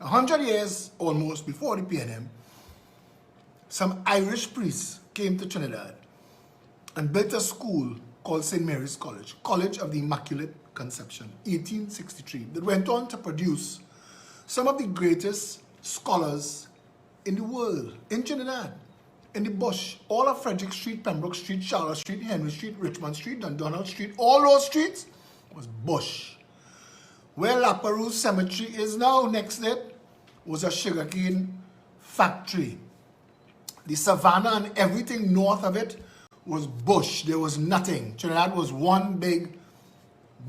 100 years almost before the PNM, some Irish priests came to Trinidad and built a school called St. Mary's College, College of the Immaculate Conception, 1863, that went on to produce some of the greatest scholars in the world, in Trinidad, in the bush, all of Frederick Street, Pembroke Street, Charlotte Street, Henry Street, Richmond Street, Dundonald Street, all those streets was bush. Where La Perouse Cemetery is now, next to it, was a sugarcane factory. The savannah and everything north of it was bush. There was nothing. Trinidad was one big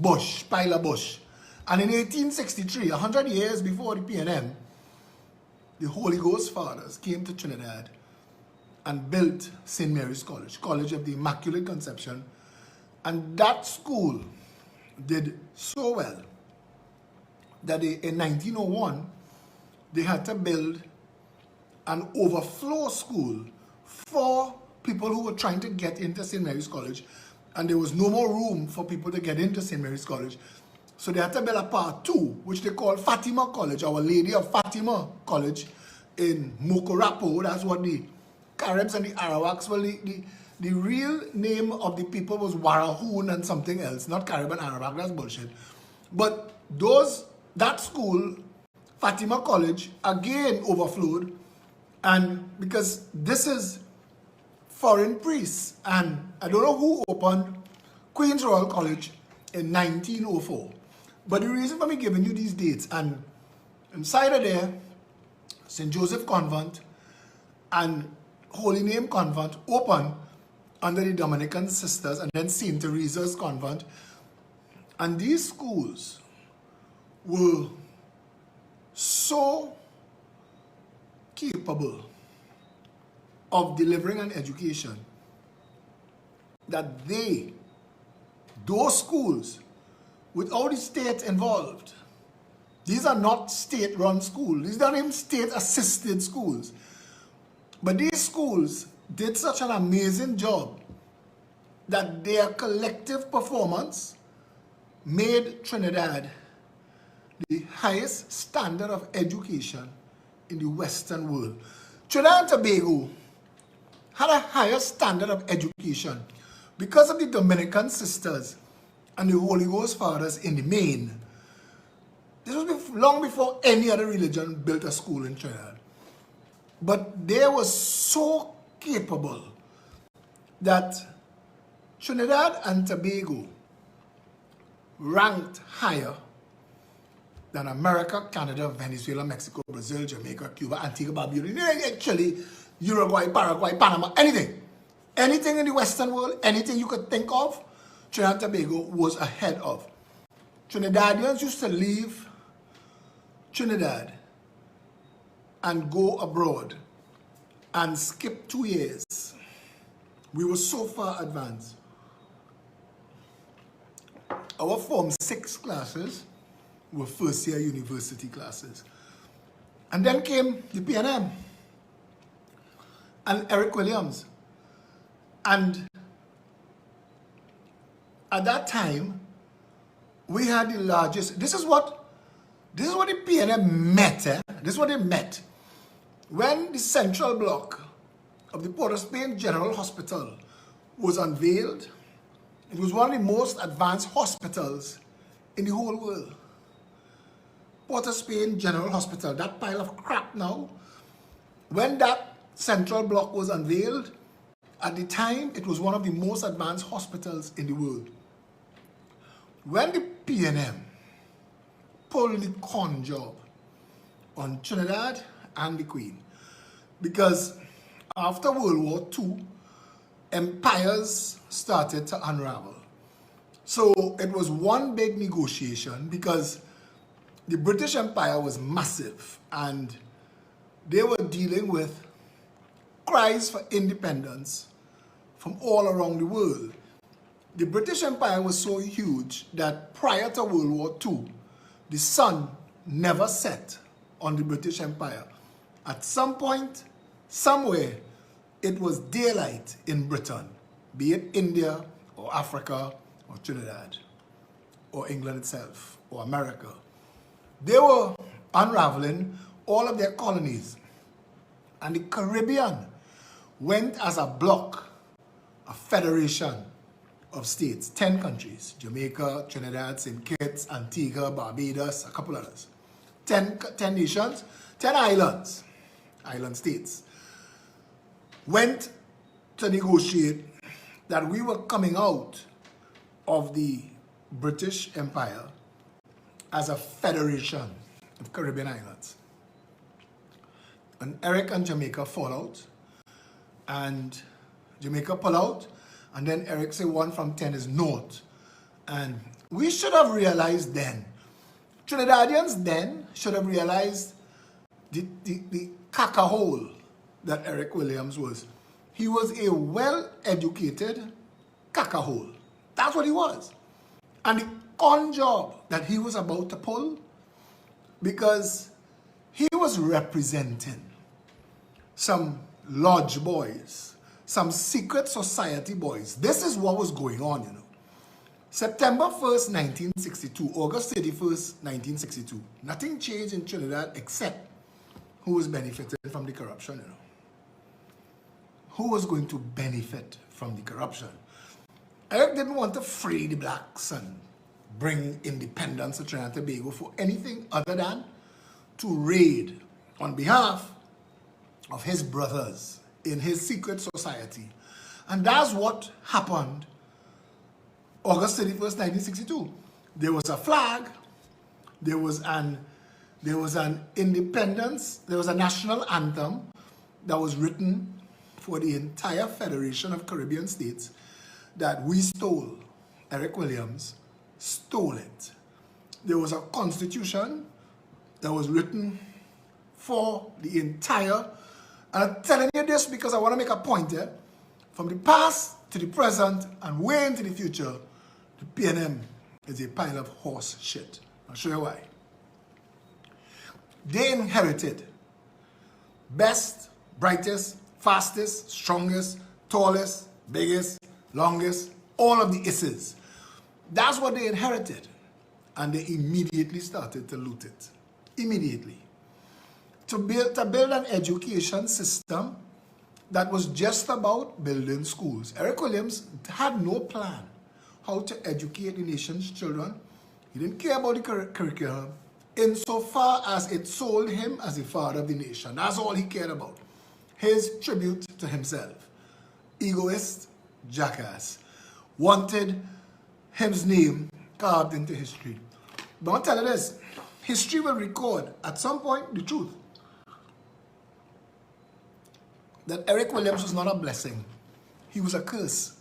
bush, pile of bush. And in 1863, 100 years before the PNM, the Holy Ghost Fathers came to Trinidad and built St. Mary's College, College of the Immaculate Conception. And that school did so well that in 1901, they had to build an overflow school for people who were trying to get into St. Mary's College, and there was no more room for people to get into St. Mary's College. So they had to build a part 2, which they call Fatima College, Our Lady of Fatima College in Mokorapo. That's what the Caribs and the Arawaks, well, the real name of the people was Warahoon and something else, not Carib and Arawak, that's bullshit. But that school, Fatima College, again overflowed, and because this is foreign priests, and I don't know who opened Queen's Royal College in 1904. But the reason for me giving you these dates, and inside of there, St. Joseph Convent and Holy Name Convent opened under the Dominican Sisters, and then St. Teresa's Convent. And these schools were so capable of delivering an education that those schools, without the state involved, these are not state-run schools, these are not even state-assisted schools, but these schools did such an amazing job that their collective performance made Trinidad the highest standard of education in the Western world. Trinidad and Tobago had a higher standard of education because of the Dominican Sisters and the Holy Ghost Fathers in the main. This was long before any other religion built a school in Trinidad. But they were so capable that Trinidad and Tobago ranked higher than America, Canada, Venezuela, Mexico, Brazil, Jamaica, Cuba, Antigua, Barbuda, Chile, Uruguay, Paraguay, Panama, anything. Anything in the Western world, anything you could think of, Trinidad and Tobago was ahead of. Trinidadians used to leave Trinidad and go abroad and skip 2 years. We were so far advanced. Our Form 6 classes were first year university classes. And then came the PNM and Eric Williams. And at that time, we had the largest, this is what the PNM met, this is what they met. When the central block of the Port of Spain General Hospital was unveiled, it was one of the most advanced hospitals in the whole world. Port of Spain General Hospital, that pile of crap now. When that central block was unveiled, at the time, it was one of the most advanced hospitals in the world. When the PNM pulled the con job on Trinidad and the Queen, because after World War II, empires started to unravel. So it was one big negotiation because the British Empire was massive and they were dealing with cries for independence from all around the world. The British Empire was so huge that prior to World War II, the sun never set on the British Empire. At some point, somewhere, it was daylight in Britain, be it India or Africa or Trinidad or England itself or America. They were unraveling all of their colonies. And the Caribbean went as a bloc, a federation of states, 10 countries, Jamaica, Trinidad, St. Kitts, Antigua, Barbados, a couple others. 10 nations, 10 islands, island states, went to negotiate that we were coming out of the British Empire as a federation of Caribbean islands. And Eric and Jamaica fall out, and Jamaica pull out, and then Eric say 1 from 10 is north. And we should have realized then, Trinidadians then should have realized the caca hole that Eric Williams was. He was a well-educated caca hole. That's what he was. And the con job that he was about to pull, because he was representing some lodge boys, some secret society boys. This is what was going on, you know. September 1st, 1962, August 31st, 1962. Nothing changed in Trinidad except who was benefiting from the corruption, you know. Who was going to benefit from the corruption? Eric didn't want to free the blacks and bring independence to Trinidad and Tobago for anything other than to raid on behalf of his brothers in his secret society. And that's what happened August 31st, 1962. There was a flag, there was an independence, there was a national anthem that was written for the entire Federation of Caribbean States that we stole. Eric Williams stole it. There was a constitution that was written for the entire, and I'm telling you this because I want to make a point here, from the past to the present and way into the future, the PNM is a pile of horse shit. I'll show you why. They inherited best, brightest, fastest, strongest, tallest, biggest, longest, all of the isses. That's what they inherited. And they immediately started to loot it. Immediately. To build an education system that was just about building schools. Eric Williams had no plan how to educate the nation's children. He didn't care about the curriculum insofar as it sold him as the father of the nation. That's all he cared about. His tribute to himself. Egoist, jackass. Wanted his name carved into history. But I'll tell you this, history will record at some point the truth. That Eric Williams was not a blessing. He was a curse.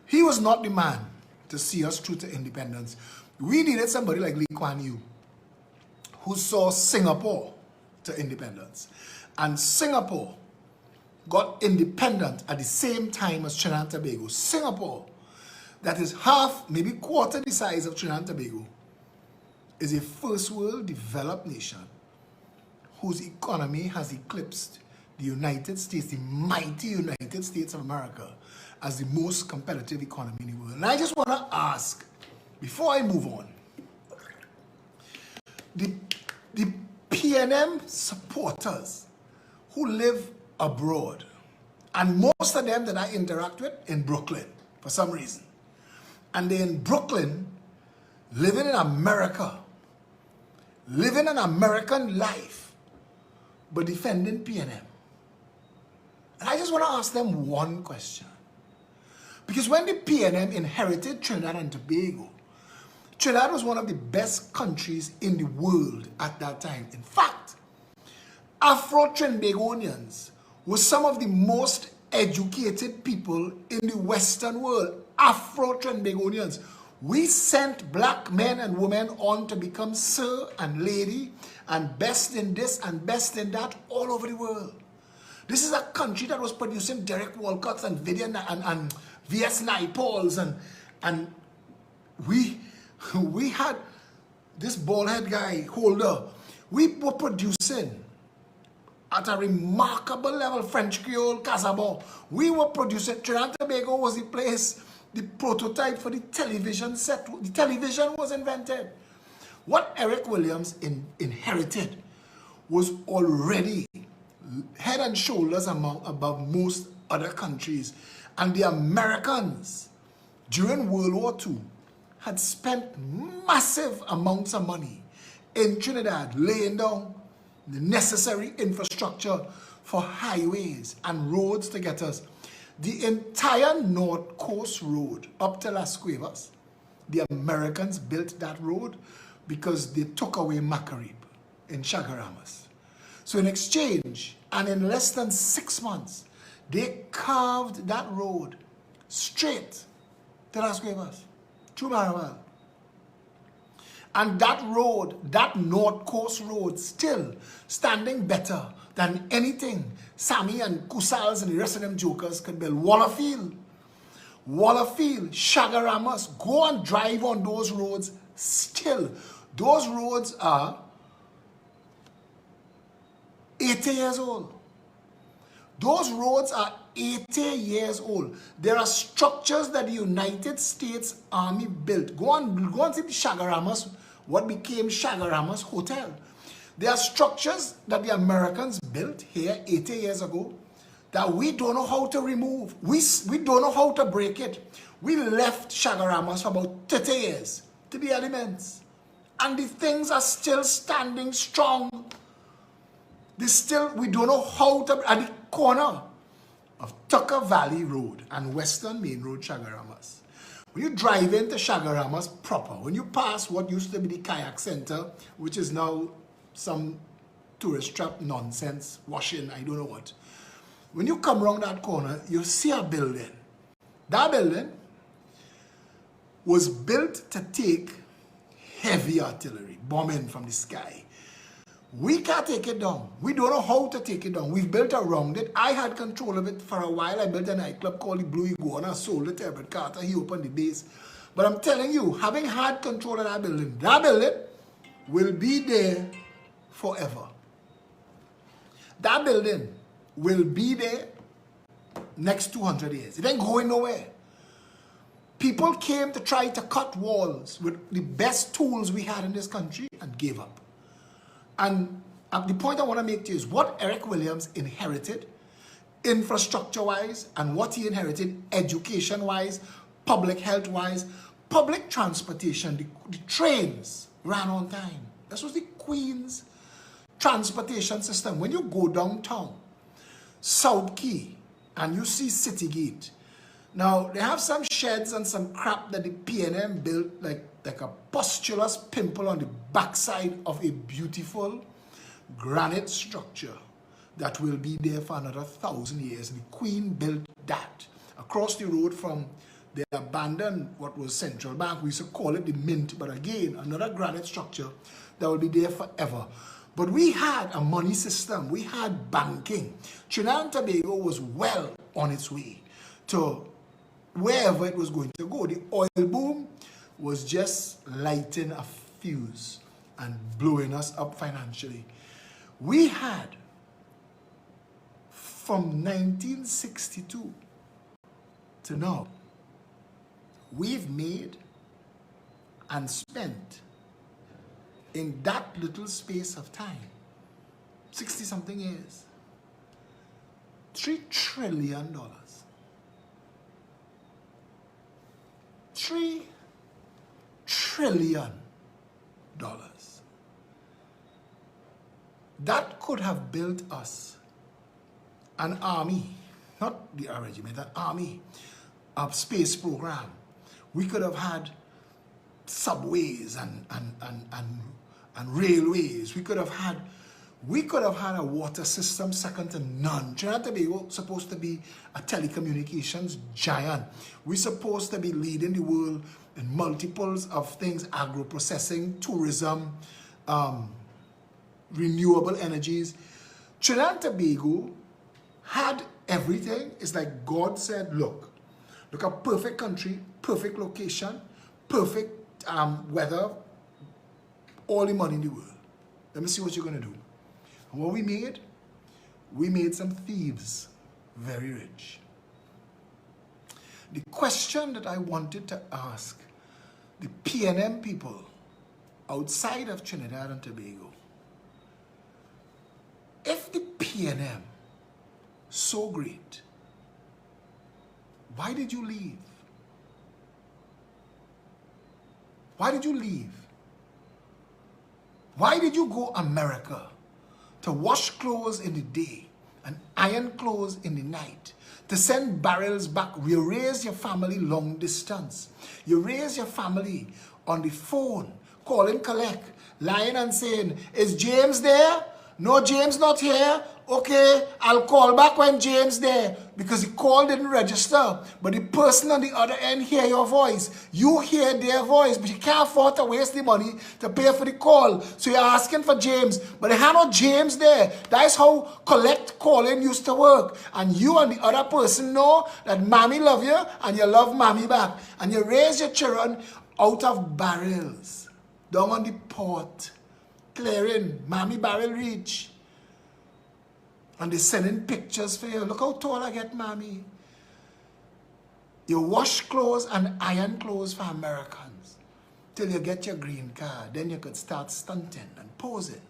He was not the man to see us through to independence. We needed somebody like Lee Kuan Yew, who saw Singapore to independence. And Singapore got independent at the same time as Trinidad and Tobago. Singapore, that is half, maybe quarter the size of Trinidad and Tobago, is a first world developed nation whose economy has eclipsed the United States, the mighty United States of America, as the most competitive economy in the world. And I just want to ask, before I move on, the PNM supporters who live abroad, and most of them that I interact with in Brooklyn, for some reason, and they're in Brooklyn, living in America, living an American life, but defending PNM. And I just want to ask them one question. Because when the PNM inherited Trinidad and Tobago, Trinidad was one of the best countries in the world at that time. In fact, Afro-Trinbagonians were some of the most educated people in the Western world. Afro-Trinbagonians. We sent black men and women on to become sir and lady and best in this and best in that all over the world. This is a country that was producing Derek Walcotts and and V.S. Naipauls and we had this bald-head guy, Holder. We were producing at a remarkable level French Creole, Casabon. We were producing, Trinidad and Tobago was the place, the prototype for the television set. The television was invented. What Eric Williams inherited was already head and shoulders above most other countries. And the Americans, during World War II, had spent massive amounts of money in Trinidad, laying down the necessary infrastructure for highways and roads to get us. The entire North Coast Road up to Las Cuevas, the Americans built that road because they took away Macarib in Chagaramas. So in exchange, and in less than 6 months, they carved that road straight to Las Cuevas, through Maraval. And that road, that North Coast Road, still standing better than anything Sammy and Kusals and the rest of them jokers could build. Wallafield, Chagaramas, go and drive on those roads still. Those roads are 80 years old. Those roads are 80 years old. There are structures that the United States Army built. Go and see the Chagaramas, what became Chagaramas Hotel. There are structures that the Americans built here 80 years ago that we don't know how to remove. We don't know how to break it. We left Chagaramas for about 30 years to be elements. And the things are still standing strong. We don't know how to, at the corner of Tucker Valley Road and Western Main Road, Chagaramas. When you drive into Chagaramas proper, when you pass what used to be the kayak center, which is now some tourist trap nonsense, washing, I don't know what. When you come around that corner, you see a building. That building was built to take heavy artillery, bombing from the sky. We can't take it down. We don't know how to take it down. We've built around it. I had control of it for a while. I built a nightclub called the Blue Iguana, sold it to Herbert Carter. He opened the base. But I'm telling you, having had control of that building will be there forever. That building will be there next 200 years. It ain't going nowhere. People came to try to cut walls with the best tools we had in this country and gave up. And the point I want to make to you is what Eric Williams inherited, infrastructure-wise, and what he inherited education-wise, public health-wise, public transportation, the trains ran on time. This was the Queen's transportation system. When you go downtown, South Key, and you see City Gate, now they have some sheds and some crap that the P&M built like a pustulous pimple on the backside of a beautiful granite structure that will be there for another 1,000 years. And the Queen built that across the road from the abandoned, what was Central Bank. We used to call it the Mint, but again, another granite structure that will be there forever. But we had a money system. We had banking. Trinidad and Tobago was well on its way to wherever it was going to go. The oil boom was just lighting a fuse and blowing us up financially. We had, from 1962 to now, we've made and spent in that little space of time, 60-something years, $3 trillion. $3 trillion. That could have built us an army, not the regiment, an army, a space program. We could have had subways and railways. We could have had a water system second to none. Trinidad and Tobago supposed to be a telecommunications giant. We're supposed to be leading the world in multiples of things: agro-processing, tourism, renewable energies. Trinidad and Tobago had everything. It's like God said, look a perfect country, perfect location, perfect weather, all the money in the world. Let me see what you're going to do. And what we made some thieves very rich. The question that I wanted to ask the P&M people outside of Trinidad and Tobago P&M so great, why did you leave? Why did you leave? Why did you go America to wash clothes in the day and iron clothes in the night, to send barrels back? You raise your family long distance. You raise your family on the phone, calling collect, lying and saying, is James there? No, James not here. Okay, I'll call back when James there, because the call didn't register. But the person on the other end hear your voice. You hear their voice, but you can't afford to waste the money to pay for the call. So you're asking for James, but they have no James there. That's how collect calling used to work. And you and the other person know that mommy love you and you love mommy back. And you raise your children out of barrels, down on the port, clearing, mommy barrel reach. And they're sending pictures for you. Look how tall I get, mommy. You wash clothes and iron clothes for Americans till you get your green card. Then you could start stunting and posing.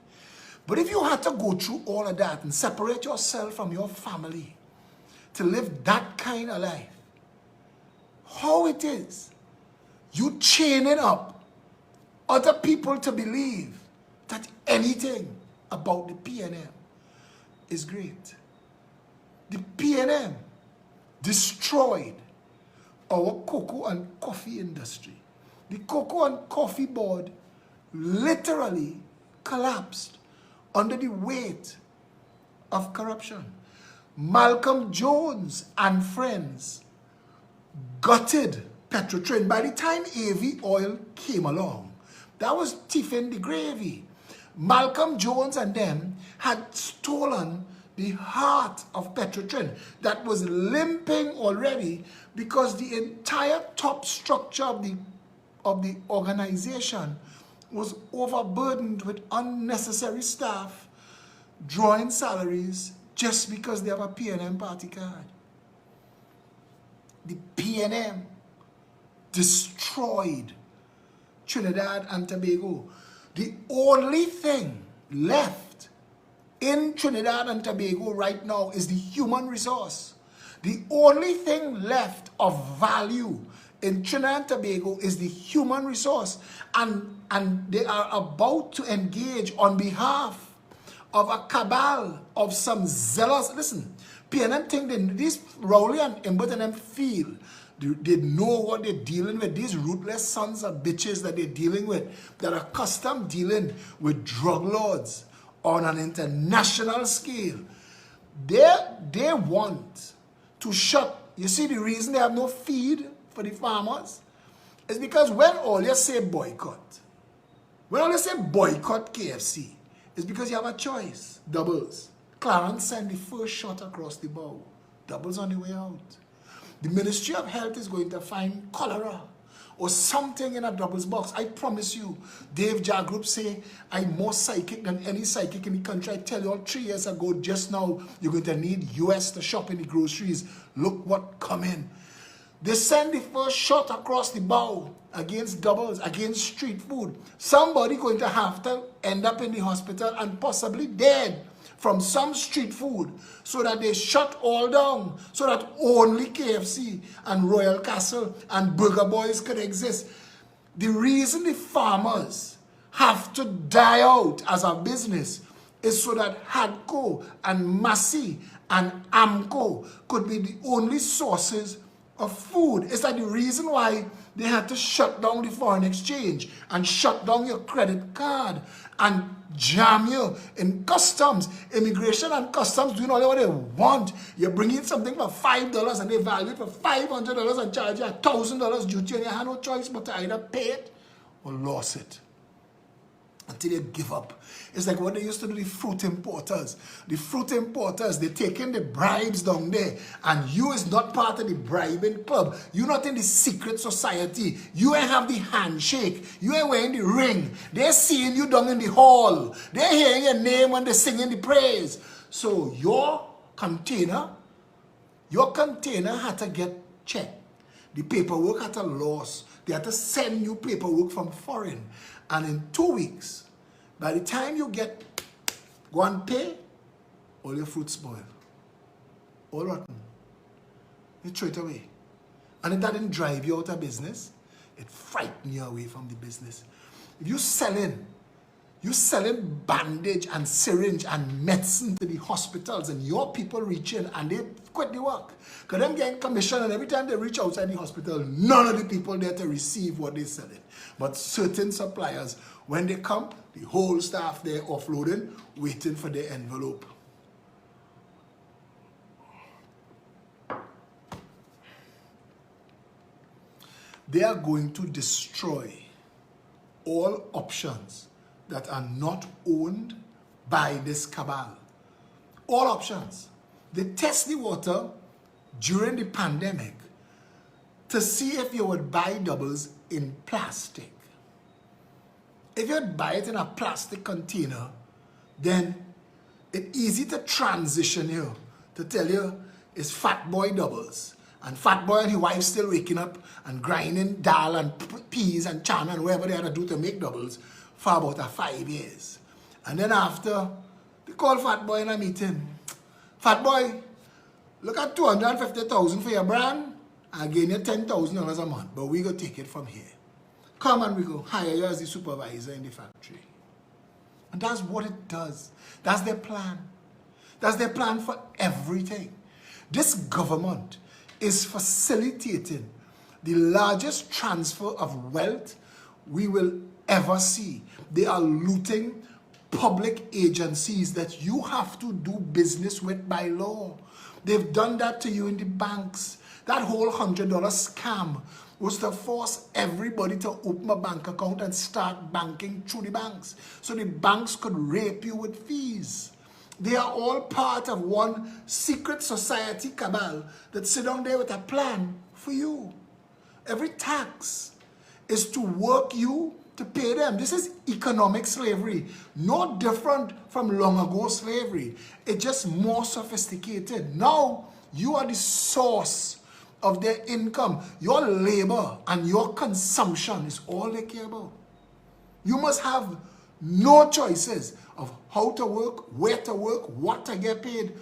But if you had to go through all of that and separate yourself from your family to live that kind of life, how it is you chaining up other people to believe that anything about the P&M is great. The P&M destroyed our cocoa and coffee industry. The cocoa and coffee board literally collapsed under the weight of corruption. Malcolm Jones and friends gutted Petrotrin. By the time AV oil came along, that was tiffin the gravy. Malcolm Jones and them had stolen the heart of Petrotrin that was limping already because the entire top structure of the organization was overburdened with unnecessary staff, drawing salaries just because they have a P&M party card. The P&M destroyed Trinidad and Tobago. The only thing left in Trinidad and Tobago right now is the human resource. The only thing left of value in Trinidad and Tobago is the human resource. And they are about to engage on behalf of a cabal of some zealous. Listen, P&M think that these Rowley and Imbert and them feel they know what they're dealing with. These ruthless sons of bitches that they're dealing with, that are accustomed dealing with drug lords on an international scale. They want to shut. You see, the reason they have no feed for the farmers is because when all you say boycott, when all you say boycott KFC, it's because you have a choice. Doubles. Clarence sent the first shot across the bow. Doubles on the way out. The Ministry of Health is going to find cholera or something in a doubles box. I promise you. Dave Jagrup say, I'm more psychic than any psychic in the country. I tell you all 3 years ago, just now, you're going to need US to shop in the groceries. Look what come in. They send the first shot across the bow against doubles, against street food. Somebody going to have to end up in the hospital and possibly dead from some street food, so that they shut all down, so that only KFC and Royal Castle and Burger Boys could exist. The reason the farmers have to die out as a business is so that Hadco and Massey and Amco could be the only sources of food. It's like the reason why they had to shut down the foreign exchange and shut down your credit card and jam you in customs. Immigration and customs doing all what they want. You're bringing something for $5 and they value it for $500 and charge you $1,000 duty, and you have no choice but to either pay it or lose it until you give up. It's like what they used to do, the fruit importers. The fruit importers, they're taking the bribes down there, and you is not part of the bribing club. You're not in the secret society. You ain't have the handshake. You ain't wearing the ring. They're seeing you down in the hall. They're hearing your name when they're singing the praise. So your container had to get checked. The paperwork had to loss. They had to send you paperwork from foreign. And in 2 weeks, by the time you go and pay, all your fruit spoil. All rotten. You throw it away. And if that didn't drive you out of business, it frightened you away from the business. If you're selling bandage and syringe and medicine to the hospitals and your people reach in and they quit the work. Because them getting commission and every time they reach outside the hospital, none of the people there to receive what they're selling. But certain suppliers, when they come, the whole staff there offloading, waiting for their envelope. They are going to destroy all options that are not owned by this cabal. All options. They test the water during the pandemic to see if you would buy doubles in plastic. If you would buy it in a plastic container, then it's easy to transition you, to tell you it's fat boy doubles. And fat boy and his wife still waking up and grinding dal and peas and chana and whatever they had to do to make doubles for about 5 years. And then after, they call fat boy in a meeting. Fat boy, look at 250,000 for your brand. I gain you $10,000 a month, but we go take it from here. Come and we go hire you as the supervisor in the factory. And that's what it does. That's their plan. That's their plan for everything. This government is facilitating the largest transfer of wealth we will ever see. They are looting public agencies that you have to do business with by law. They've done that to you in the banks. That whole $100 scam was to force everybody to open a bank account and start banking through the banks. So the banks could rape you with fees. They are all part of one secret society cabal that sit down there with a plan for you. Every tax is to work you to pay them. This is economic slavery. No different from long ago slavery. It's just more sophisticated. Now, you are the source of their income. Your labor and your consumption is all they care about. You must have no choices of how to work, where to work, what to get paid.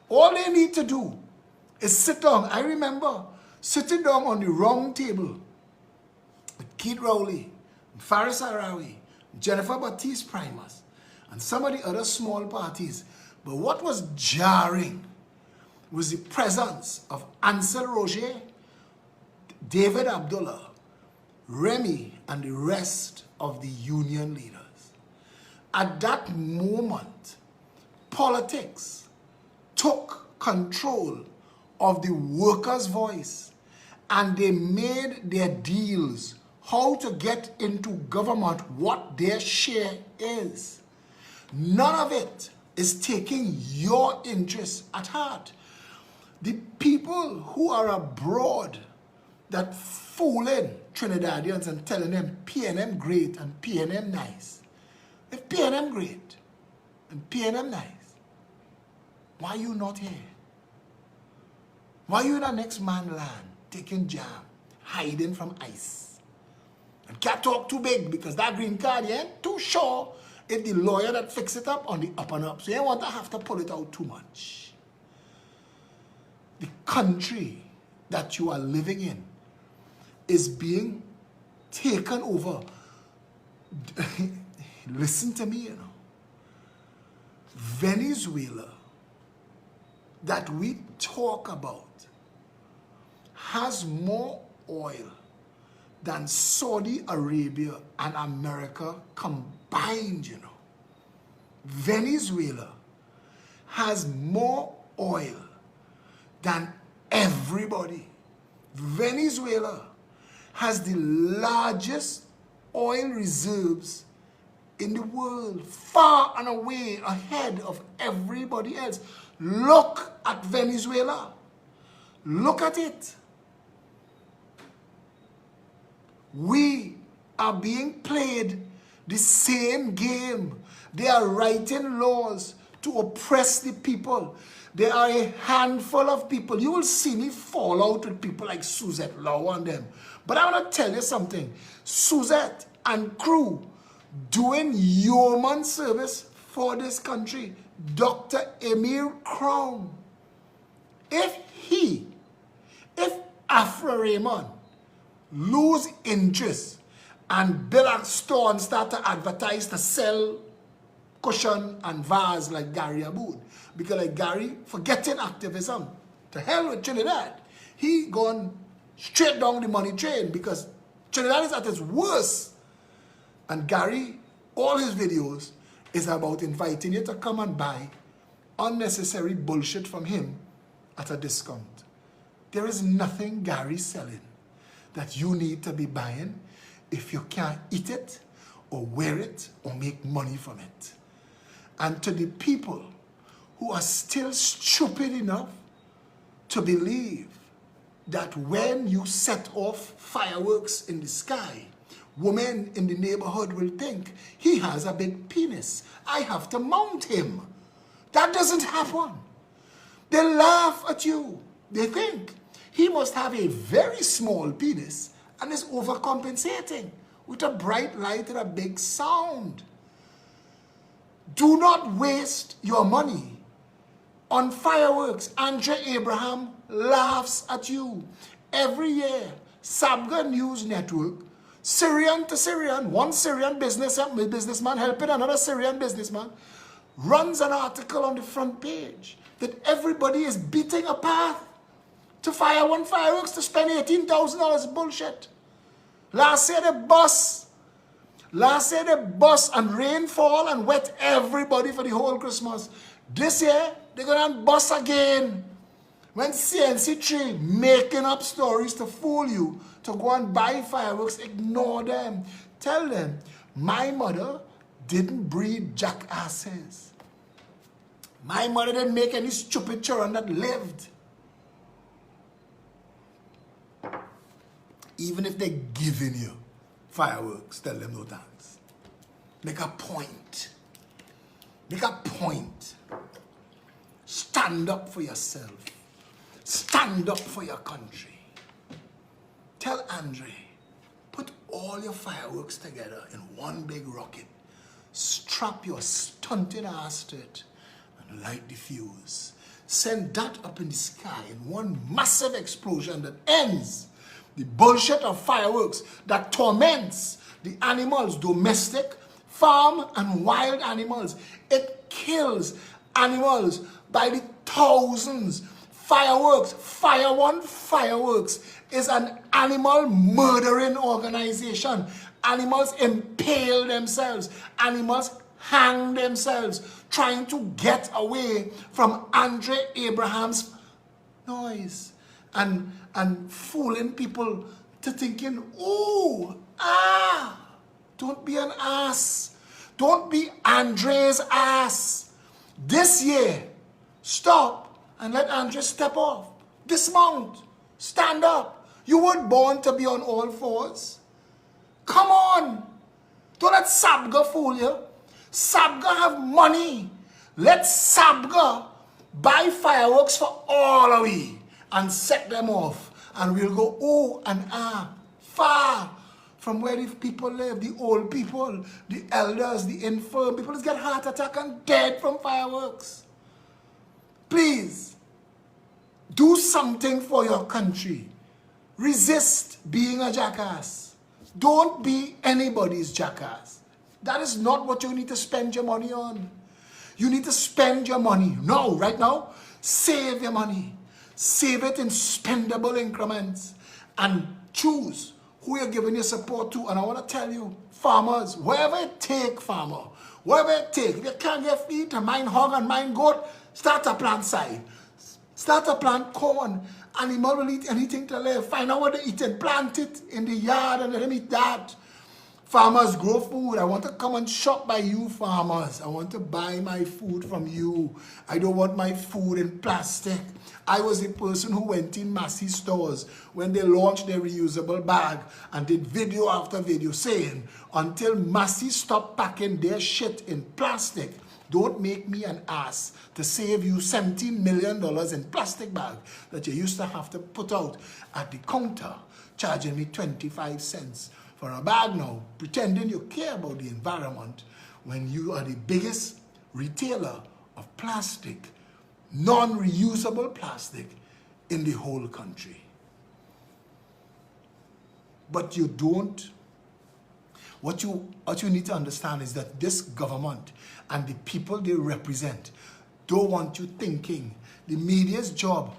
All they need to do is sit down. I remember sitting down on the round table with Keith Rowley, Faris Arawi, Jennifer Baptiste Primus, and some of the other small parties. But what was jarring was the presence of Ansel Roger, David Abdullah, Remy, and the rest of the union leaders. At that moment, politics took control of the workers' voice and they made their deals how to get into government, what their share is. None of it is taking your interests at heart. The people who are abroad that fooling Trinidadians and telling them PNM great and PNM nice. If PNM great and PNM nice, why are you not here? Why are you in the next man land, taking jam, hiding from ICE? And can't talk too big because that green card, you ain't too sure if the lawyer that fix it up on the up and up. So you don't want to have to pull it out too much. The country that you are living in is being taken over. Listen to me, you know. Venezuela, that we talk about, has more oil than Saudi Arabia and America combined, you know. Venezuela has more oil than everybody. Venezuela has the largest oil reserves in the world, far and away ahead of everybody else. Look at Venezuela. Look at it. We are being played the same game. They are writing laws to oppress the people. There are a handful of people. You will see me fall out with people like Suzette Law and them. But I want to tell you something. Suzette and crew doing yeoman service for this country. Dr. Emil Crown, if Afro Raymond lose interest and build a store and start to advertise to sell cushion and vase like Gary Aboud, because like Gary, forgetting activism, to hell with Trinidad, he gone straight down the money train because Trinidad is at its worst. And Gary, all his videos is about inviting you to come and buy unnecessary bullshit from him at a discount. There is nothing Gary's selling that you need to be buying if you can't eat it or wear it or make money from it. And to the people who are still stupid enough to believe that when you set off fireworks in the sky, women in the neighborhood will think he has a big penis. I have to mount him. That doesn't happen. They laugh at you. They think he must have a very small penis and is overcompensating with a bright light and a big sound. Do not waste your money on fireworks. Andre Abraham laughs at you. Every year, Sabga News Network, Syrian to Syrian, one Syrian businessman helping another Syrian businessman, runs an article on the front page that everybody is beating a path to fire one fireworks to spend $18,000 bullshit. Last year they bust and rainfall and wet everybody for the whole Christmas. This year they're gonna bust again. When CNC3 making up stories to fool you to go and buy fireworks, ignore them. Tell them, my mother didn't breed jackasses. My mother didn't make any stupid children that lived. Even if they're giving you fireworks, tell them no thanks. Make a point. Make a point. Stand up for yourself. Stand up for your country. Tell Andre, put all your fireworks together in one big rocket. Strap your stunting ass to it and light the fuse. Send that up in the sky in one massive explosion that ends the bullshit of fireworks that torments the animals, domestic, farm, and wild animals. It kills animals by the thousands. Fireworks, Fire One Fireworks is an animal murdering organization. Animals impale themselves. Animals hang themselves trying to get away from Andre Abraham's noise and fooling people to thinking, don't be an ass. Don't be Andre's ass. This year, stop and let Andre step off. Dismount. Stand up. You weren't born to be on all fours. Come on. Don't let Sabga fool you. Sabga have money. Let Sabga buy fireworks for all of we and set them off. And we'll go far from where the people live, the old people, the elders, the infirm. People just get heart attack and dead from fireworks. Please, do something for your country. Resist being a jackass. Don't be anybody's jackass. That is not what you need to spend your money on. You need to spend your money. No, right now, save your money. Save it in spendable increments. And choose who you're giving your support to. And I want to tell you, farmers, wherever it take, farmer, wherever it take, if you can't get feed to mine hog and mine goat, start a plant side. Start a plant corn. Animal will eat anything to live. Find out what they eat and plant it in the yard and let them eat that. Farmers grow food. I want to come and shop by you, farmers. I want to buy my food from you. I don't want my food in plastic. I was a person who went in Massey stores when they launched their reusable bag and did video after video saying, until Massey stop packing their shit in plastic, don't make me an ass to save you $17 million in plastic bag that you used to have to put out at the counter, charging me 25 cents for a bag now, pretending you care about the environment when you are the biggest retailer of plastic, non-reusable plastic in the whole country. But you don't, what you need to understand is that this government and the people they represent don't want you thinking the media's job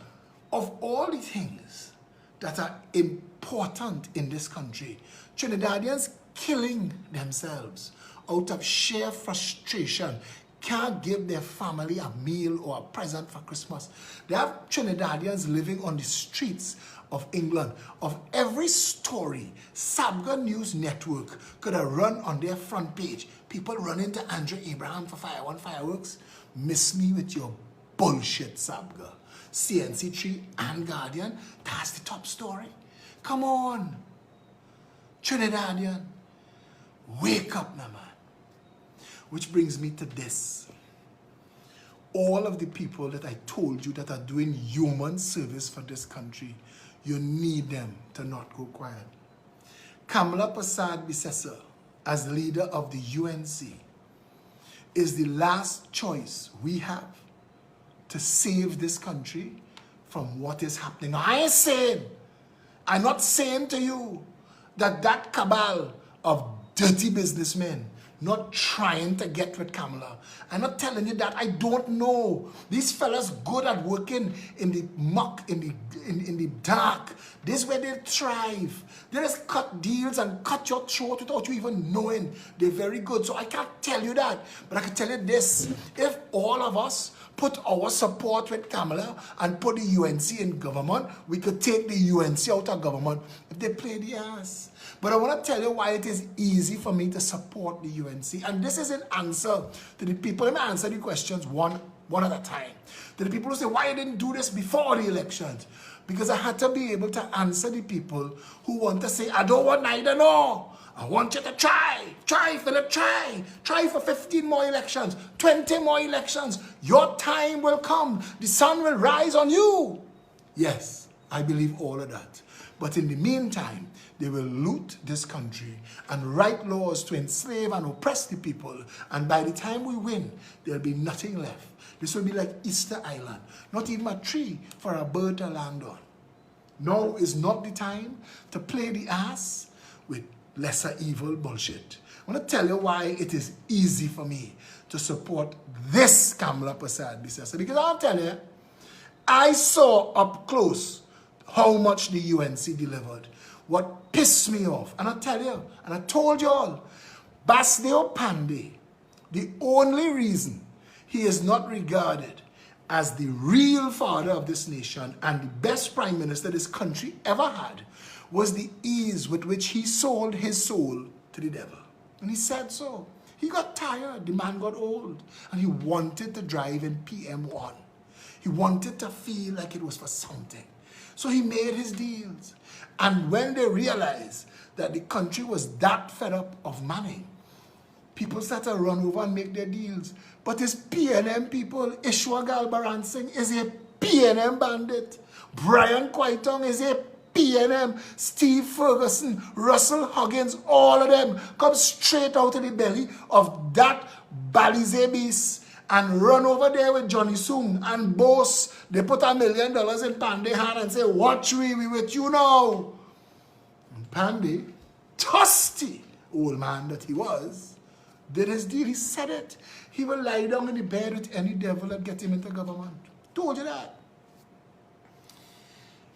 of all the things that are important in this country. Trinidadians killing themselves out of sheer frustration, can't give their family a meal or a present for Christmas. They have Trinidadians living on the streets of England. Of every story Sabga News Network could have run on their front page, people running to Andrew Abraham for fireworks. Miss me with your bullshit, Sabga. CNC3 and Guardian, that's the top story. Come on, Trinidadian, wake up now, man. Which brings me to this. All of the people that I told you that are doing human service for this country, you need them to not go quiet. Kamala Persad-Bissessar, as leader of the UNC, is the last choice we have to save this country from what is happening. Now, I'm not saying to you that that cabal of dirty businessmen not trying to get with Kamala. I'm not telling you that. I don't know. These fellas good at working in the muck, in the dark. This is where they thrive. They just cut deals and cut your throat without you even knowing. They're very good. So I can't tell you that. But I can tell you this. If all of us put our support with Kamala and put the UNC in government, we could take the UNC out of government if they play the ass. But I want to tell you why it is easy for me to support the UNC. And this is an answer to the people. Let me answer the questions one at a time. To the people who say, why you didn't do this before the elections? Because I had to be able to answer the people who want to say, I don't want neither nor. I want you to try. Try, Phillip, try. Try for 15 more elections, 20 more elections. Your time will come. The sun will rise on you. Yes, I believe all of that. But in the meantime, they will loot this country and write laws to enslave and oppress the people. And by the time we win, there'll be nothing left. This will be like Easter Island. Not even a tree for a bird to land on. Now is not the time to play the ass with lesser evil bullshit. I want to tell you why it is easy for me to support this Kamala Persad-Bissessar. Because I'll tell you, I saw up close how much the UNC delivered. What pissed me off, and I tell you, and I told you all, Basdeo Pandey, the only reason he is not regarded as the real father of this nation and the best prime minister this country ever had was the ease with which he sold his soul to the devil. And he said so. He got tired, the man got old, and he wanted to drive in PM1. He wanted to feel like it was for something. So he made his deals. And when they realized that the country was that fed up of manning, people started to run over and make their deals. But his PNM people, Ishwa Galbaran Singh is a PNM bandit. Brian Quaitong is a PNM. Steve Ferguson, Russell Huggins, all of them come straight out of the belly of that Balize beast and run over there with Johnny Soon and boast. They put $1 million in Pandey's hand and say, watch we with you now. And Pandey, trusty old man that he was, did his deal. He said it. He will lie down in the bed with any devil that get him into government. Told you that.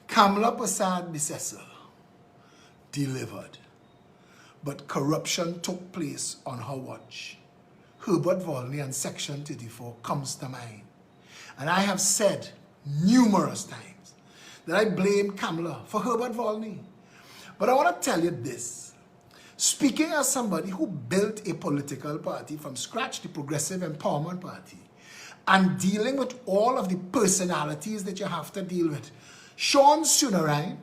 Kamala Persad-Bissessar delivered. But corruption took place on her watch. Herbert Volney and Section 34 comes to mind. And I have said numerous times that I blame Kamala for Herbert Volney. But I want to tell you this. Speaking as somebody who built a political party from scratch, the Progressive Empowerment Party, and dealing with all of the personalities that you have to deal with, Sean Sunarine,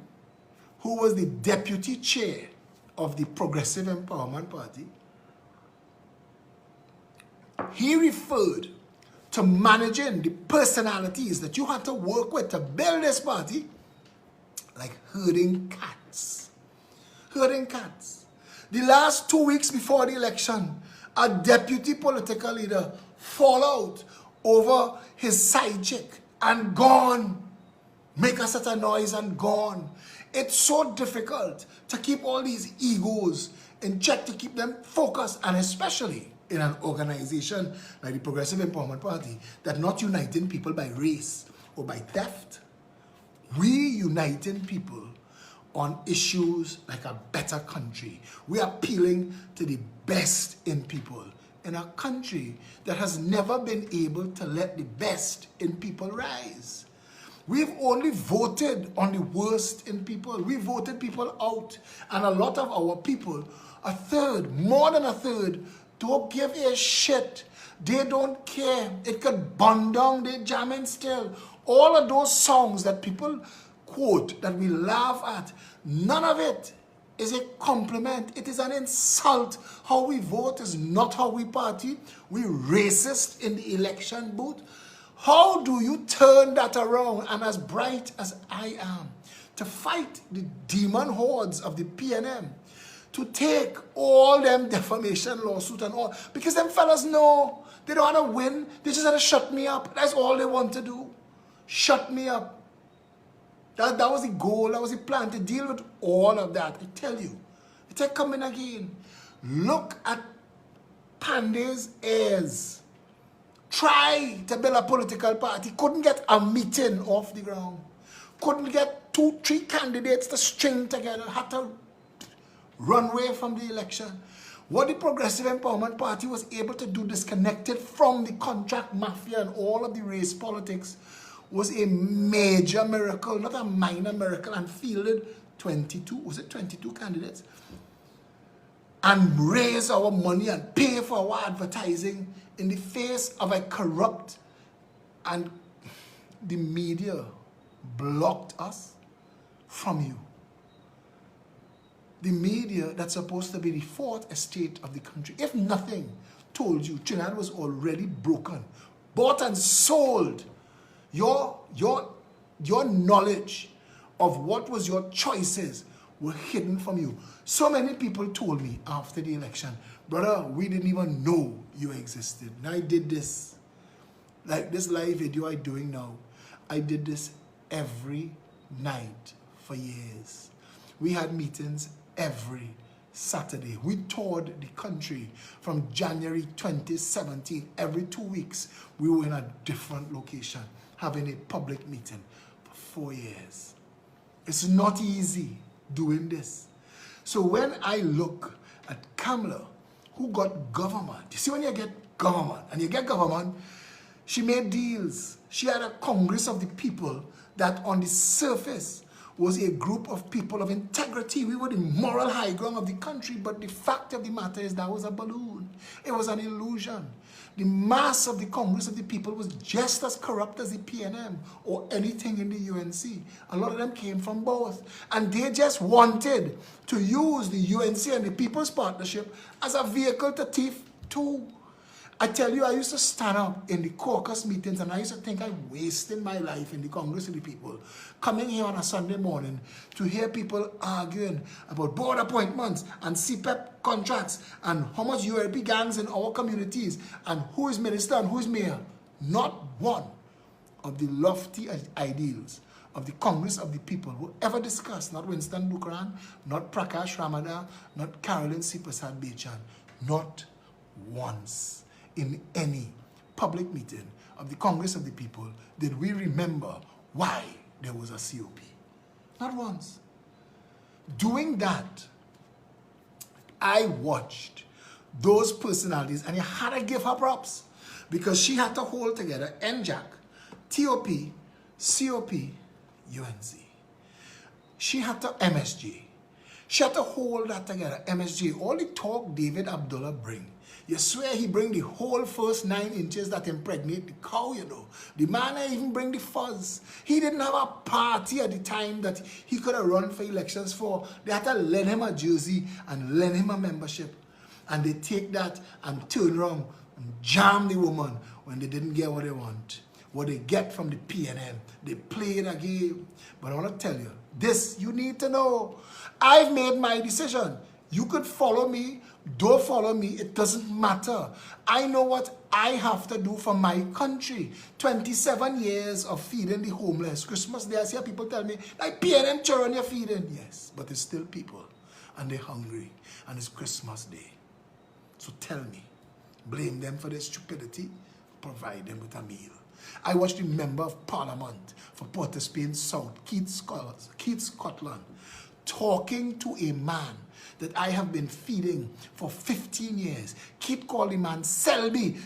who was the deputy chair of the Progressive Empowerment Party, he referred to managing the personalities that you had to work with to build this party like herding cats. Herding cats. The last 2 weeks before the election, a deputy political leader fall out over his side chick and gone. Make a set of noise and gone. It's so difficult to keep all these egos in check, to keep them focused, and especially in an organization like the Progressive Empowerment Party that not uniting people by race or by theft. We uniting people on issues like a better country. We are appealing to the best in people in a country that has never been able to let the best in people rise. We've only voted on the worst in people. We voted people out. And a lot of our people, a third, more than a third, don't give a shit. They don't care. It could burn down, they jamming still. All of those songs that people quote, that we laugh at, none of it is a compliment. It is an insult. How we vote is not how we party. We racist in the election booth. How do you turn that around? And as bright as I am, to fight the demon hordes of the PNM, to take all them defamation lawsuits and all, because them fellas know they don't want to win. They just want to shut me up. That's all they want to do. Shut me up. That was the goal, that was the plan, to deal with all of that. I tell you, it's a coming again. Look at Pandey's heirs. Try to build a political party. Couldn't get a meeting off the ground. Couldn't get 2-3 candidates to string together. Had to run away from the election. What the Progressive Empowerment Party was able to do, disconnected from the contract mafia and all of the race politics, was a major miracle, not a minor miracle, and fielded 22 candidates, and raise our money and pay for our advertising in the face of a corrupt, and the media blocked us from you. The media that's supposed to be the fourth estate of the country, if nothing, told you Trinidad was already broken, bought and sold. Your knowledge of what was your choices were hidden from you. So many people told me after the election, brother, we didn't even know you existed. And I did this, like this live video I'm doing now. I did this every night for years. We had meetings every Saturday. We toured the country from January 2017. Every 2 weeks, we were in a different location, having a public meeting for 4 years. It's not easy doing this. So when I look at Kamala, who got government, you see, when you get government, and you get government, she made deals. She had a Congress of the people that on the surface was a group of people of integrity. We were the moral high ground of the country, but the fact of the matter is that was a balloon. It was an illusion. The mass of the Congress of the people was just as corrupt as the PNM or anything in the UNC. A lot of them came from both. And they just wanted to use the UNC and the People's Partnership as a vehicle to thief too. I tell you, I used to stand up in the caucus meetings and I used to think I'm wasting my life in the Congress of the People, coming here on a Sunday morning to hear people arguing about board appointments and CPEP contracts and how much ULP gangs in our communities and who is minister and who is mayor. Not one of the lofty ideals of the Congress of the People were ever discussed. Not Winston Buchanan, not Prakash Ramadhan, not Carolyn C. Prasad Bechan. Not once in any public meeting of the Congress of the People did we remember why there was a COP. Not once. Doing that, I watched those personalities, and you had to give her props because she had to hold together NJAC, TOP, COP, UNC. She had to MSJ. She had to hold that together. MSJ, all the talk David Abdullah bring, you swear he bring the whole first 9 inches that impregnate the cow, you know. The man even bring the fuzz. He didn't have a party at the time that he could have run for elections for. They had to lend him a jersey and lend him a membership. And they take that and turn around and jam the woman when they didn't get what they want. What they get from the PNM. They played a game. But I want to tell you, this you need to know. I've made my decision. You could follow me, don't follow me, it doesn't matter. I know what I have to do for my country. 27 years of feeding the homeless. Christmas Day, I see people tell me, like, PNM children you're feeding. Yes, but it's still people, and they're hungry, and it's Christmas Day. So tell me, blame them for their stupidity, provide them with a meal. I watched the Member of Parliament for Port of Spain South, Keith Scotland, talking to a man that I have been feeding for 15 years. Keith called the man Selby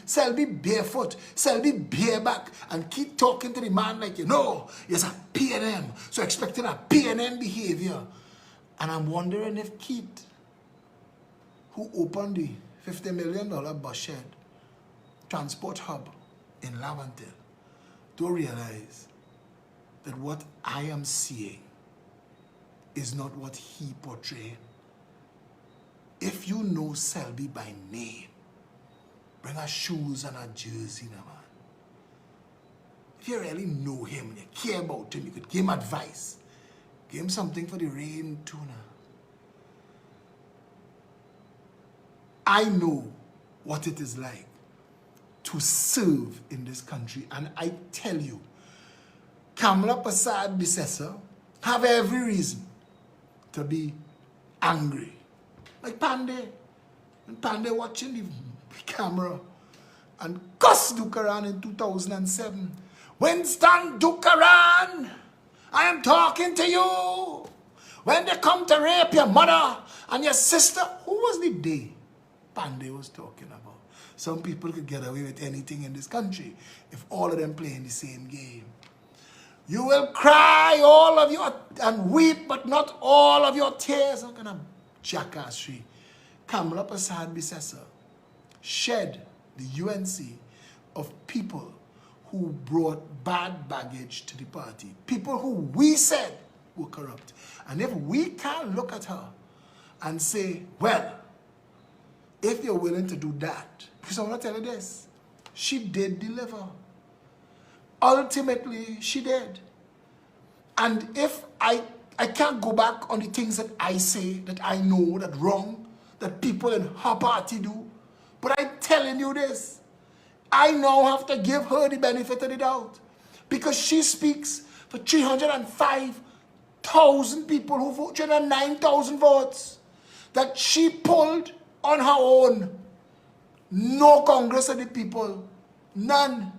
barefoot, Selby bareback, and keep talking to the man like, yes, a PNM, so expecting a PNM behavior. And I'm wondering if Keith, who opened the $50 million bus shed transport hub in Laventille, don't realize that what I am seeing is not what he portrayed. If you know Selby by name, bring her shoes and her jersey now, man. If you really know him, you care about him, you could give him advice. Give him something for the rain tuna. I know what it is like to serve in this country, and I tell you, Kamala Prasad Bissessar have every reason to be angry. Like Pandey. And Pandey watching the camera and cuss Dukaran in 2007. Winston Dukaran, I am talking to you. When they come to rape your mother and your sister, who was the day Pandey was talking about? Some people could get away with anything in this country if all of them playing the same game. You will cry all of your and weep, but not all of your tears. I'm gonna jackassery. Kamala Prasad Bissessar shed the UNC of people who brought bad baggage to the party. People who we said were corrupt. And if we can't look at her and say, well, if you're willing to do that, because I want to tell you this, she did deliver. Ultimately, she did. And if I can't go back on the things that I say, that I know, that wrong, that people in her party do, but I'm telling you this, I now have to give her the benefit of the doubt, because she speaks for 305,000 people who vote, 309,000 votes, that she pulled on her own. No Congress of the People, none.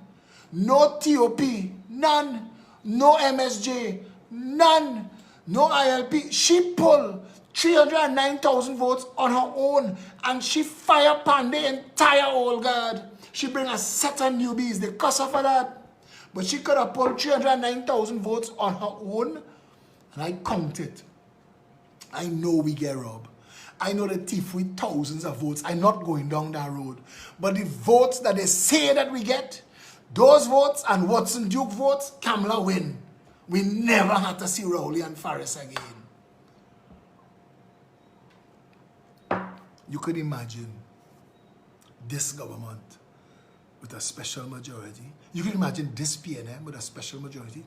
No TOP, none. No MSJ, none. No ILP. She pulled 309,000 votes on her own, and she fired Pandey entire old guard. She bring a set of newbies. They cuss her for that. But she could have pulled 309,000 votes on her own, and I count it. I know we get robbed. I know the thief with thousands of votes. I'm not going down that road. But the votes that they say that we get, those votes and Watson Duke votes, Kamala win. We never had to see Rowley and Farris again. You could imagine this government with a special majority. You can imagine this PNM with a special majority.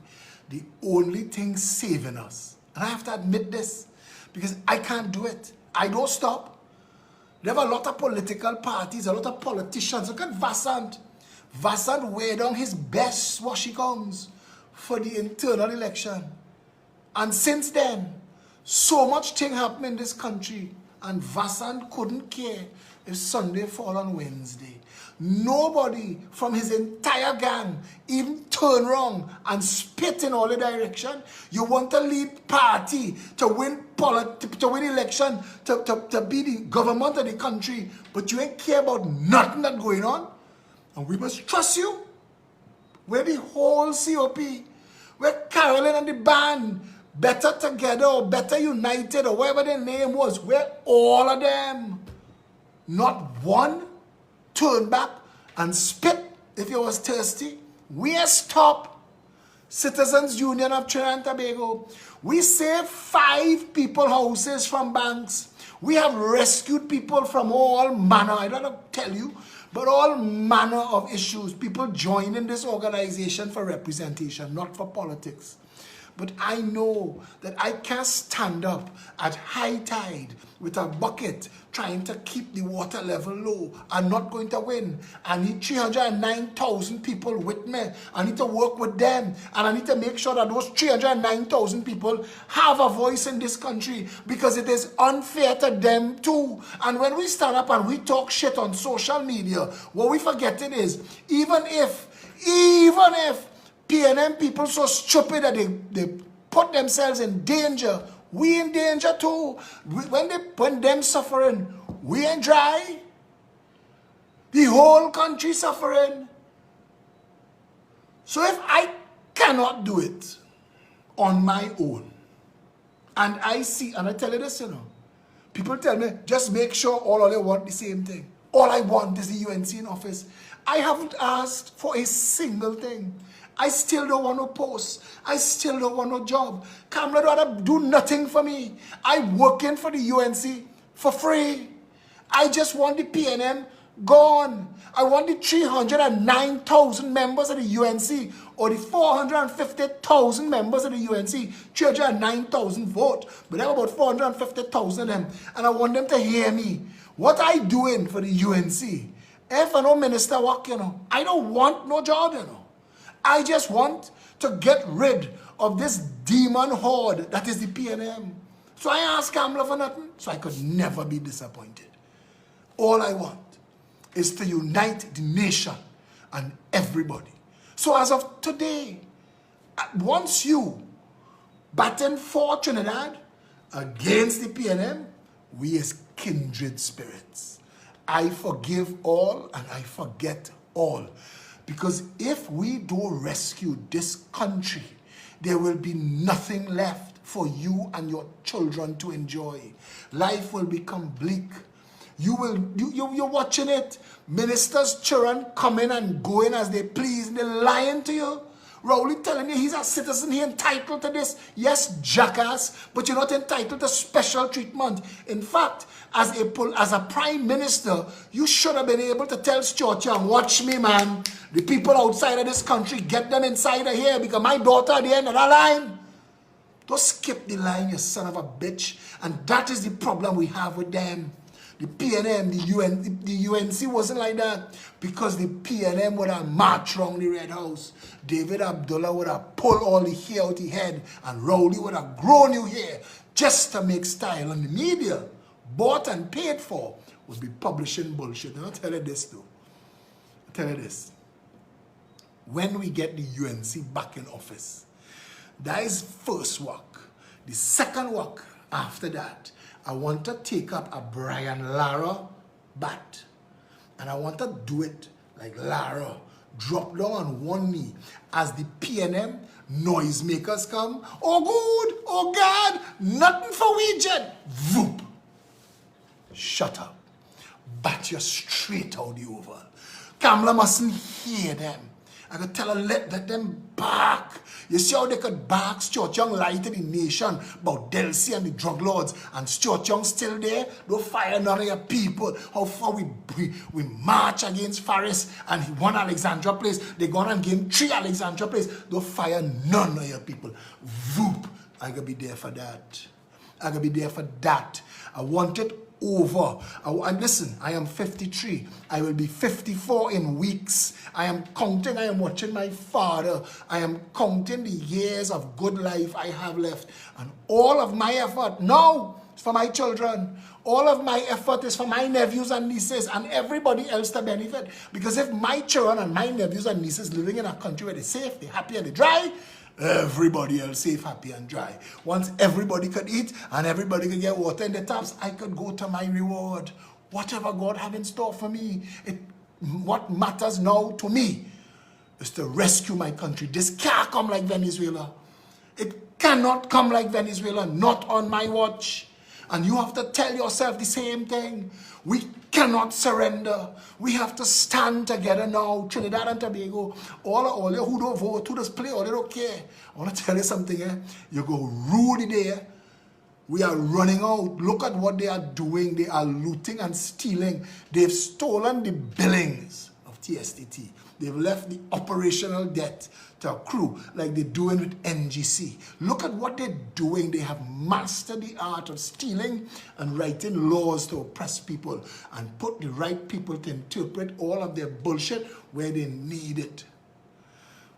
The only thing saving us, and I have to admit this, because I can't do it. I don't stop. There have a lot of political parties, a lot of politicians. Look at Vassant. Vassant weighed on his best washikoms for the internal election. And since then, so much thing happened in this country, and Vassant couldn't care if Sunday fall on Wednesday. Nobody from his entire gang even turn around and spit in all the direction. You want to lead party to win election, to be the government of the country, but you ain't care about nothing that's going on. And we must trust you. We're the whole COP. We're Carolyn and the band. Better Together or Better United or whatever their name was. We're all of them. Not one turn back and spit if you was thirsty. We stop. Citizens Union of Trinidad and Tobago. We saved 5 people houses from banks. We have rescued people from all manner, I don't know tell you, but all manner of issues. People join in this organization for representation, not for politics. But I know that I can't stand up at high tide with a bucket trying to keep the water level low. I'm not going to win. I need 309,000 people with me. I need to work with them. And I need to make sure that those 309,000 people have a voice in this country, because it is unfair to them too. And when we stand up and we talk shit on social media, what we forgetting is, even if PNM people so stupid that they put themselves in danger, we in danger too. When them suffering, we ain't dry. The whole country suffering. So if I cannot do it on my own, and I see, and I tell you this, people tell me, just make sure all of them want the same thing. All I want is the UNC in office. I haven't asked for a single thing. I still don't want no post. I still don't want no job. Kamala don't want to do nothing for me. I'm working for the UNC for free. I just want the PNM gone. I want the 309,000 members of the UNC, or the 450,000 members of the UNC, 309,000 vote, but there are about 450,000 of them, and I want them to hear me. What I doing for the UNC? If I no minister work, I don't want no job, I just want to get rid of this demon horde that is the PNM. So I asked Kamala for nothing, so I could never be disappointed. All I want is to unite the nation and everybody. So as of today, once you batten for Trinidad against the PNM, we as kindred spirits. I forgive all and I forget all. Because if we don't rescue this country, there will be nothing left for you and your children to enjoy. Life will become bleak. You're watching it. Ministers' children coming and going as they please. They're lying to you. Rowley telling you he's a citizen, he's entitled to this. Yes, jackass, but you're not entitled to special treatment. In fact, as a prime minister, you should have been able to tell Stuart Young, watch me, man. The people outside of this country, get them inside of here, because my daughter at the end of that line. Don't skip the line, you son of a bitch. And that is the problem we have with them. The PNM, the UNC wasn't like that, because the PNM would have marched around the Red House. David Abdullah would have pulled all the hair out his head, and Rowley would have grown new hair just to make style. And the media, bought and paid for, would be publishing bullshit. And I'll tell you this though. I'll tell you this. When we get the UNC back in office, that is first work. The second work after that, I want to take up a Brian Lara bat. And I want to do it like Lara. Drop down on one knee as the PNM noisemakers come. Oh good, oh God, nothing for we jet. Voop. Shut up. Bat you straight out the oval. Kamala mustn't hear them. I could tell her, let them bark. You see how they could bark? Stuart Young lied to the nation about Delcy and the drug lords, and Stuart Young still there. Don't fire none of your people. How far we march against Faris and he won Alexandra Place. They gone and gave him 3 Alexandra Place. Don't fire none of your people. Voop. I could be there for that. I could be there for that. I want it over. And listen, I am 53. I will be 54 in weeks. I am counting, I am watching my father. I am counting the years of good life I have left. And all of my effort now is for my children. All of my effort is for my nephews and nieces and everybody else to benefit. Because if my children and my nephews and nieces living in a country where they're safe, they're happy and they're dry, everybody else safe, happy and dry. Once everybody could eat and everybody could get water in the taps, I could go to my reward. Whatever God have in store for me, what matters now to me is to rescue my country. This can't come like Venezuela. It cannot come like Venezuela, not on my watch. And you have to tell yourself the same thing. We cannot surrender. We have to stand together now. Trinidad and Tobago, all you who don't vote, who just play, or they don't care. I want to tell you something, You go rude there. We are running out. Look at what they are doing. They are looting and stealing. They've stolen the billings of TSTT. They've left the operational debt to accrue like they're doing with NGC. Look at what they're doing. They have mastered the art of stealing and writing laws to oppress people and put the right people to interpret all of their bullshit where they need it.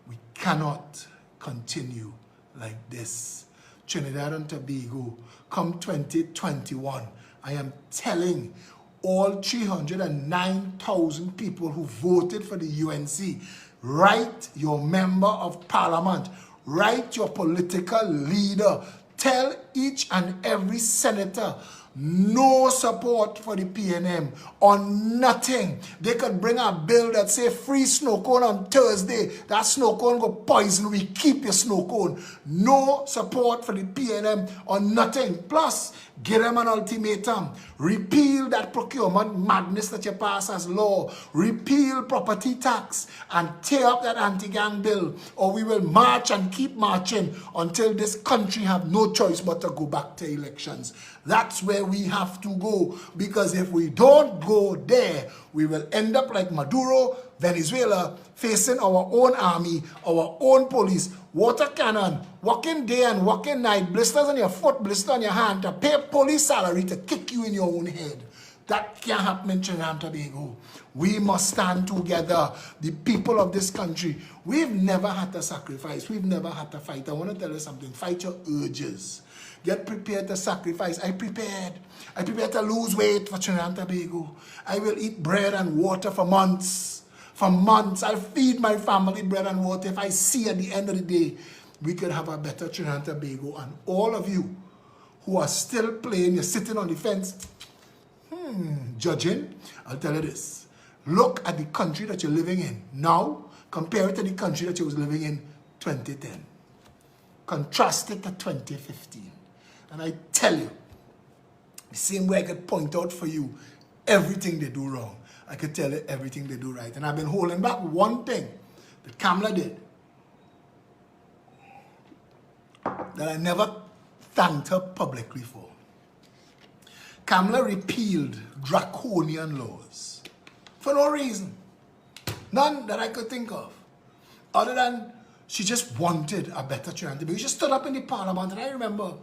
We cannot continue like this. Trinidad and Tobago, come 2021, I am telling all 309,000 people who voted for the UNC, write your member of parliament, write your political leader, tell each and every senator, no support for the PNM on nothing. They could bring a bill that say free snow cone on Thursday. That snow cone go poison. We keep your snow cone. No support for the PNM on nothing. Plus, give them an ultimatum. Repeal that procurement madness that you pass as law. Repeal property tax and tear up that anti-gang bill. Or we will march and keep marching until this country have no choice but to go back to elections. That's where we have to go, because if we don't go there, we will end up like Maduro, Venezuela, facing our own army, our own police, water cannon, working day and working night, blisters on your foot, blisters on your hand, to pay police salary to kick you in your own head. That can't happen in Trinidad and Tobago. We must stand together, the people of this country. We've never had to sacrifice. We've never had to fight. I want to tell you something. Fight your urges. Get prepared to sacrifice. I prepared. I prepared to lose weight for Trinidad and Tobago. I will eat bread and water for months. For months. I'll feed my family bread and water. If I see at the end of the day, we could have a better Trinidad and Tobago. And all of you who are still playing, you're sitting on the fence, judging, I'll tell you this. Look at the country that you're living in now, compare it to the country that you was living in 2010. Contrast it to 2015. And I tell you, the same way I could point out for you everything they do wrong, I could tell you everything they do right. And I've been holding back one thing that Kamala did that I never thanked her publicly for. Kamala repealed draconian laws for no reason. None that I could think of. Other than she just wanted a better Trinidad and Tobago. She stood up in the parliament, and I remember,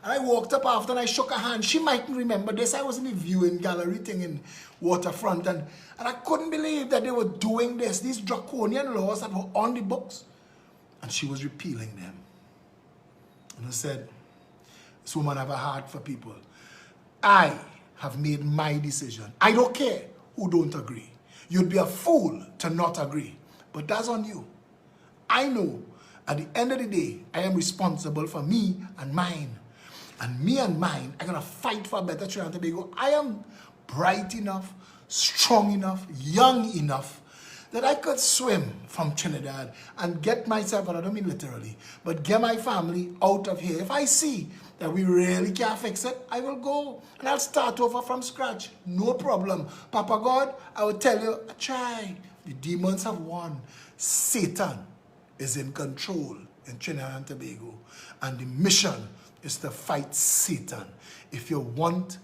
and I walked up after and I shook her hand. She mightn't remember this. I was in the viewing gallery thing in Waterfront, and I couldn't believe that they were doing this, these draconian laws that were on the books, and she was repealing them. And I said, this woman have a heart for people. I have made my decision. I don't care who don't agree. You'd be a fool to not agree, but that's on you. I know at the end of the day, I am responsible for me and mine. And me and mine are going to fight for a better Trinidad and Tobago. I am bright enough, strong enough, young enough that I could swim from Trinidad and get myself, and I don't mean literally, but get my family out of here. If I see that we really can't fix it, I will go and I'll start over from scratch. No problem. Papa God, I will tell you, try. The demons have won. Satan is in control in Trinidad and Tobago. And the mission is to fight Satan. If you want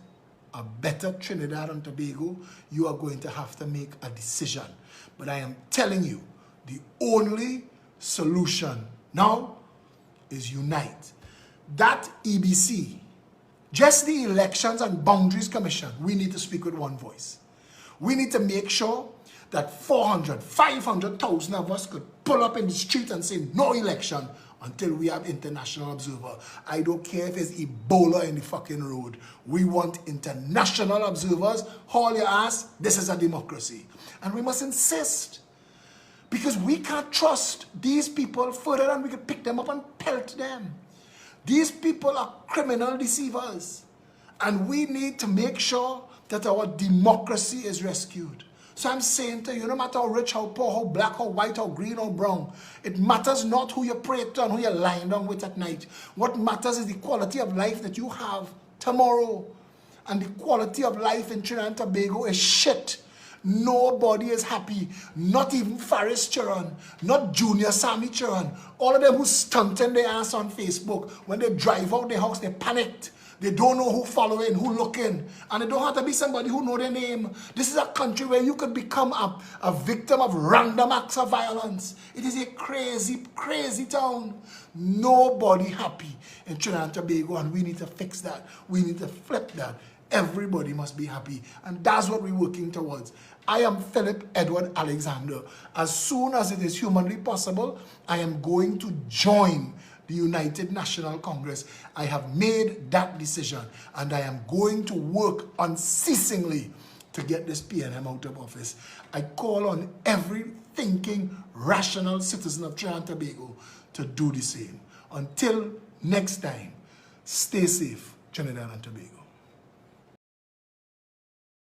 a better Trinidad and Tobago, you are going to have to make a decision. But I am telling you, the only solution now is unite. That EBC, just the Elections and Boundaries Commission, we need to speak with one voice. We need to make sure that 400, 500,000 of us could pull up in the street and say no election until we have international observer. I don't care if it's Ebola in the fucking road. We want international observers. Haul your ass. This is a democracy. And we must insist. Because we can't trust these people further than we can pick them up and pelt them. These people are criminal deceivers. And we need to make sure that our democracy is rescued. So I'm saying to you, no matter how rich, how poor, how black, how white, how green, how brown, it matters not who you pray to and who you're lying down with at night. What matters is the quality of life that you have tomorrow. And the quality of life in Trinidad and Tobago is shit. Nobody is happy. Not even Faris Charon, not Junior Sammy Charon. All of them who stunted their ass on Facebook, when they drive out their house, they panicked. They don't know who following, who looking. And it don't have to be somebody who know their name. This is a country where you could become a victim of random acts of violence. It is a crazy, crazy town. Nobody happy in Trinidad and Tobago, and we need to fix that. We need to flip that. Everybody must be happy. And that's what we're working towards. I am Philip Edward Alexander. As soon as it is humanly possible, I am going to join the United National Congress. I have made that decision, and I am going to work unceasingly to get this PNM out of office. I call on every thinking, rational citizen of Trinidad and Tobago to do the same. Until next time, stay safe, Trinidad and Tobago.